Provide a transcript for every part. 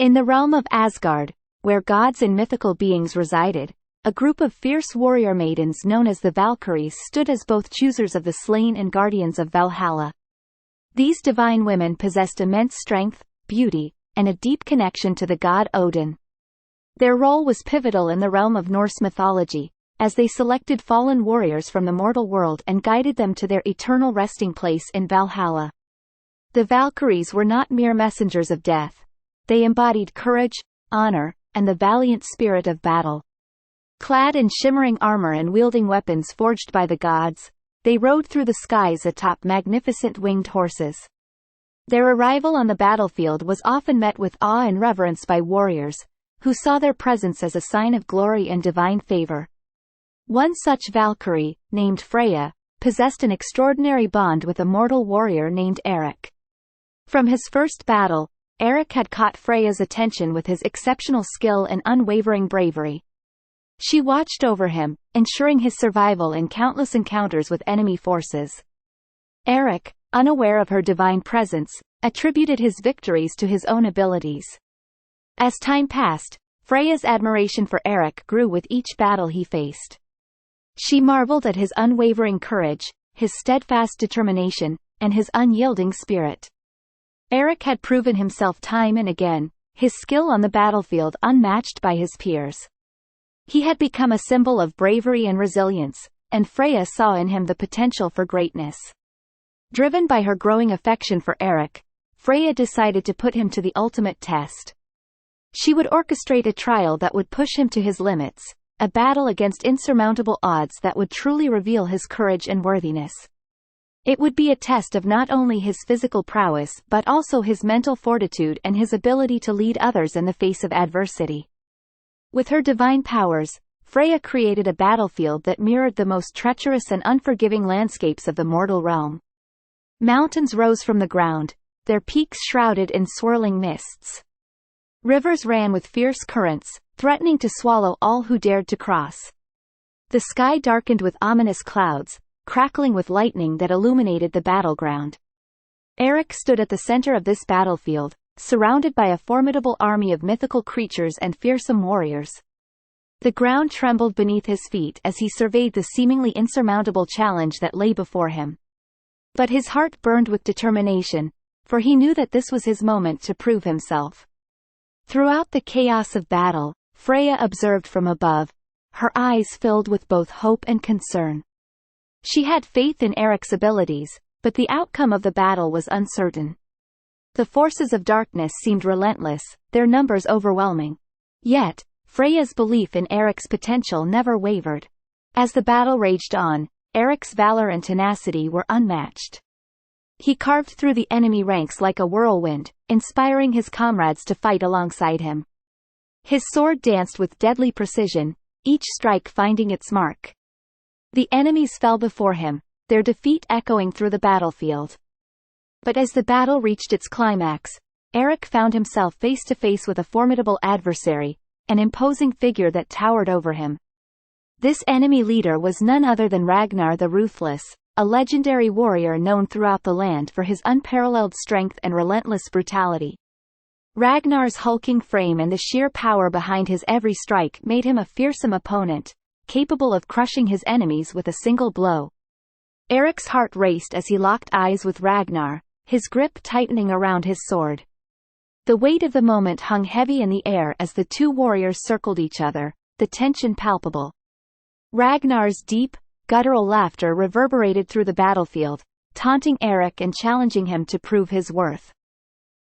In the realm of Asgard, where gods and mythical beings resided, a group of fierce warrior maidens known as the Valkyries stood as both choosers of the slain and guardians of Valhalla. These divine women possessed immense strength, beauty, and a deep connection to the god Odin. Their role was pivotal in the realm of Norse mythology, as they selected fallen warriors from the mortal world and guided them to their eternal resting place in Valhalla. The Valkyries were not mere messengers of death. They embodied courage, honor, and the valiant spirit of battle. Clad in shimmering armor and wielding weapons forged by the gods, they rode through the skies atop magnificent winged horses. Their arrival on the battlefield was often met with awe and reverence by warriors, who saw their presence as a sign of glory and divine favor. One such Valkyrie, named Freya, possessed an extraordinary bond with a mortal warrior named Eric. From his first battle, Eric had caught Freya's attention with his exceptional skill and unwavering bravery. She watched over him, ensuring his survival in countless encounters with enemy forces. Eric, unaware of her divine presence, attributed his victories to his own abilities. As time passed, Freya's admiration for Eric grew with each battle he faced. She marveled at his unwavering courage, his steadfast determination, and his unyielding spirit. Eric had proven himself time and again, his skill on the battlefield unmatched by his peers. He had become a symbol of bravery and resilience, and Freya saw in him the potential for greatness. Driven by her growing affection for Eric, Freya decided to put him to the ultimate test. She would orchestrate a trial that would push him to his limits, a battle against insurmountable odds that would truly reveal his courage and worthiness. It would be a test of not only his physical prowess but also his mental fortitude and his ability to lead others in the face of adversity. With her divine powers, Freya created a battlefield that mirrored the most treacherous and unforgiving landscapes of the mortal realm. Mountains rose from the ground, their peaks shrouded in swirling mists. Rivers ran with fierce currents, threatening to swallow all who dared to cross. The sky darkened with ominous clouds, crackling with lightning that illuminated the battleground. Eric stood at the center of this battlefield, surrounded by a formidable army of mythical creatures and fearsome warriors. The ground trembled beneath his feet as he surveyed the seemingly insurmountable challenge that lay before him. But his heart burned with determination, for he knew that this was his moment to prove himself. Throughout the chaos of battle, Freya observed from above, her eyes filled with both hope and concern. She had faith in Eric's abilities, but the outcome of the battle was uncertain. The forces of darkness seemed relentless, their numbers overwhelming. Yet, Freya's belief in Eric's potential never wavered. As the battle raged on, Eric's valor and tenacity were unmatched. He carved through the enemy ranks like a whirlwind, inspiring his comrades to fight alongside him. His sword danced with deadly precision, each strike finding its mark. The enemies fell before him, their defeat echoing through the battlefield. But as the battle reached its climax, Eric found himself face to face with a formidable adversary, an imposing figure that towered over him. This enemy leader was none other than Ragnar the Ruthless, a legendary warrior known throughout the land for his unparalleled strength and relentless brutality. Ragnar's hulking frame and the sheer power behind his every strike made him a fearsome opponent, capable of crushing his enemies with a single blow. Eric's heart raced as he locked eyes with Ragnar, his grip tightening around his sword. The weight of the moment hung heavy in the air as the two warriors circled each other, the tension palpable. Ragnar's deep, guttural laughter reverberated through the battlefield, taunting Eric and challenging him to prove his worth.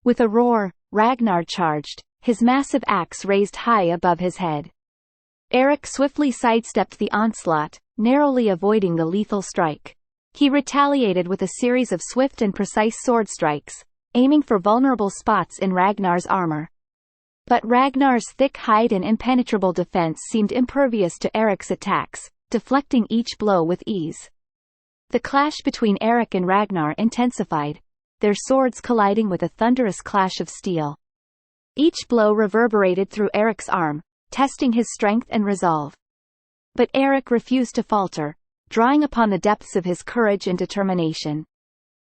With a roar, Ragnar charged, his massive axe raised high above his head. Eric swiftly sidestepped the onslaught, narrowly avoiding the lethal strike. He retaliated with a series of swift and precise sword strikes, aiming for vulnerable spots in Ragnar's armor. But Ragnar's thick hide and impenetrable defense seemed impervious to Eric's attacks, deflecting each blow with ease. The clash between Eric and Ragnar intensified, their swords colliding with a thunderous clash of steel. Each blow reverberated through Eric's arm, testing his strength and resolve. But Eric refused to falter, drawing upon the depths of his courage and determination.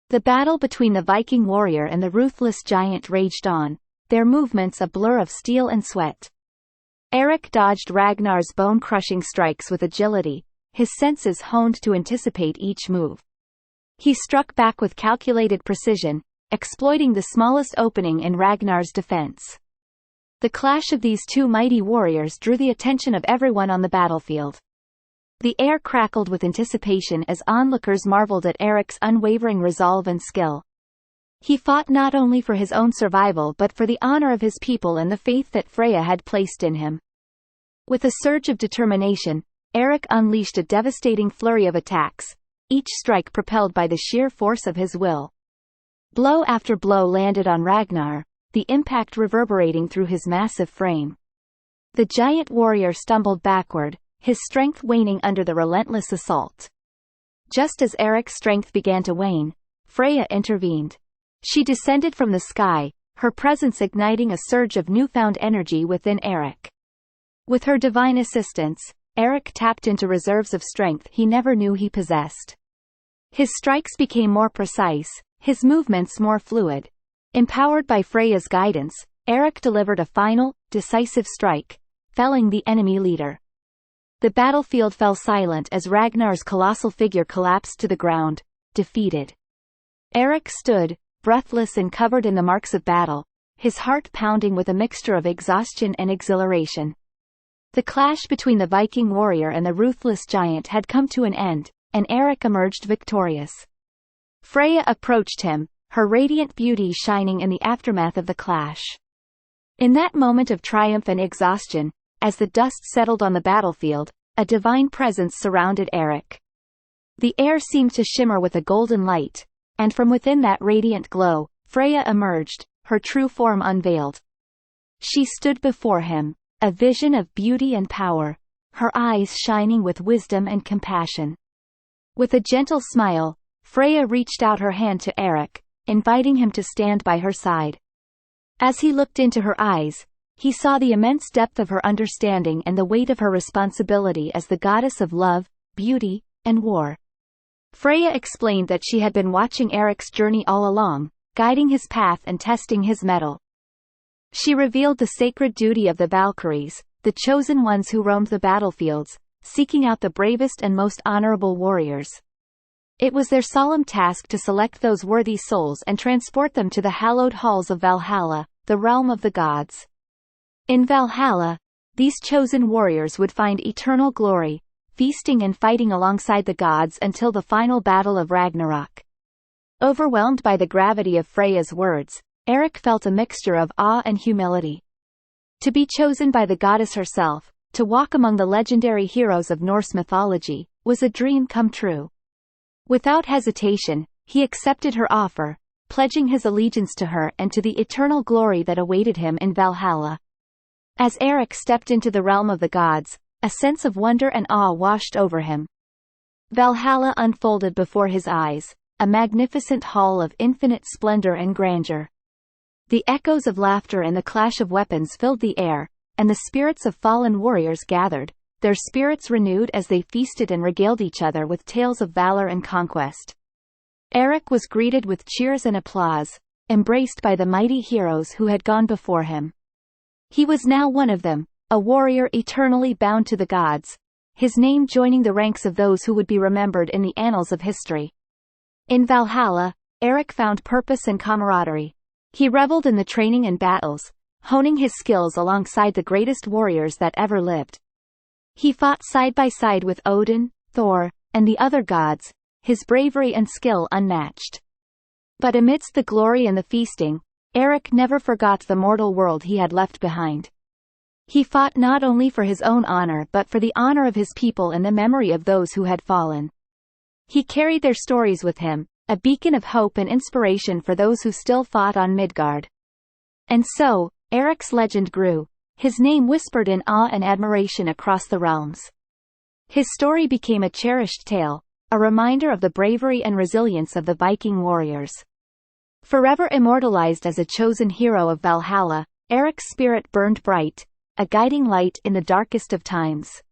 The battle between the Viking warrior and the ruthless giant raged on, their movements a blur of steel and sweat. Eric dodged Ragnar's bone-crushing strikes with agility, his senses honed to anticipate each move. He struck back with calculated precision, exploiting the smallest opening in Ragnar's defense. The clash of these two mighty warriors drew the attention of everyone on the battlefield. The air crackled with anticipation as onlookers marveled at Eric's unwavering resolve and skill. He fought not only for his own survival but for the honor of his people and the faith that Freya had placed in him. With a surge of determination, Eric unleashed a devastating flurry of attacks, each strike propelled by the sheer force of his will. Blow after blow landed on Ragnar, the impact reverberating through his massive frame. The giant warrior stumbled backward, his strength waning under the relentless assault. Just as Eric's strength began to wane, Freya intervened. She descended from the sky, her presence igniting a surge of newfound energy within Eric. With her divine assistance, Eric tapped into reserves of strength he never knew he possessed. His strikes became more precise, his movements more fluid. Empowered by Freya's guidance, Eric delivered a final, decisive strike, felling the enemy leader. The battlefield fell silent as Ragnar's colossal figure collapsed to the ground, defeated. Eric stood, breathless and covered in the marks of battle, his heart pounding with a mixture of exhaustion and exhilaration. The clash between the Viking warrior and the ruthless giant had come to an end, and Eric emerged victorious. Freya approached him, her radiant beauty shining in the aftermath of the clash. In that moment of triumph and exhaustion, as the dust settled on the battlefield, a divine presence surrounded Eric. The air seemed to shimmer with a golden light, and from within that radiant glow, Freya emerged, her true form unveiled. She stood before him, a vision of beauty and power, her eyes shining with wisdom and compassion. With a gentle smile, Freya reached out her hand to Eric, inviting him to stand by her side. As he looked into her eyes, he saw the immense depth of her understanding and the weight of her responsibility as the goddess of love, beauty, and war. Freya explained that she had been watching Eric's journey all along, guiding his path and testing his mettle. She revealed the sacred duty of the Valkyries, the chosen ones who roamed the battlefields, seeking out the bravest and most honorable warriors. It was their solemn task to select those worthy souls and transport them to the hallowed halls of Valhalla, the realm of the gods. In Valhalla, these chosen warriors would find eternal glory, feasting and fighting alongside the gods until the final battle of Ragnarok. Overwhelmed by the gravity of Freya's words, Eric felt a mixture of awe and humility. To be chosen by the goddess herself, to walk among the legendary heroes of Norse mythology, was a dream come true. Without hesitation, he accepted her offer, pledging his allegiance to her and to the eternal glory that awaited him in Valhalla. As Eric stepped into the realm of the gods, a sense of wonder and awe washed over him. Valhalla unfolded before his eyes, a magnificent hall of infinite splendor and grandeur. The echoes of laughter and the clash of weapons filled the air, and the spirits of fallen warriors gathered, their spirits renewed as they feasted and regaled each other with tales of valor and conquest. Eric was greeted with cheers and applause, embraced by the mighty heroes who had gone before him. He was now one of them, a warrior eternally bound to the gods, his name joining the ranks of those who would be remembered in the annals of history. In Valhalla, Eric found purpose and camaraderie. He reveled in the training and battles, honing his skills alongside the greatest warriors that ever lived. He fought side by side with Odin, Thor, and the other gods, his bravery and skill unmatched. But amidst the glory and the feasting, Eric never forgot the mortal world he had left behind. He fought not only for his own honor but for the honor of his people and the memory of those who had fallen. He carried their stories with him, a beacon of hope and inspiration for those who still fought on Midgard. And so, Eric's legend grew, his name whispered in awe and admiration across the realms. His story became a cherished tale, a reminder of the bravery and resilience of the Viking warriors. Forever immortalized as a chosen hero of Valhalla, Eric's spirit burned bright, a guiding light in the darkest of times.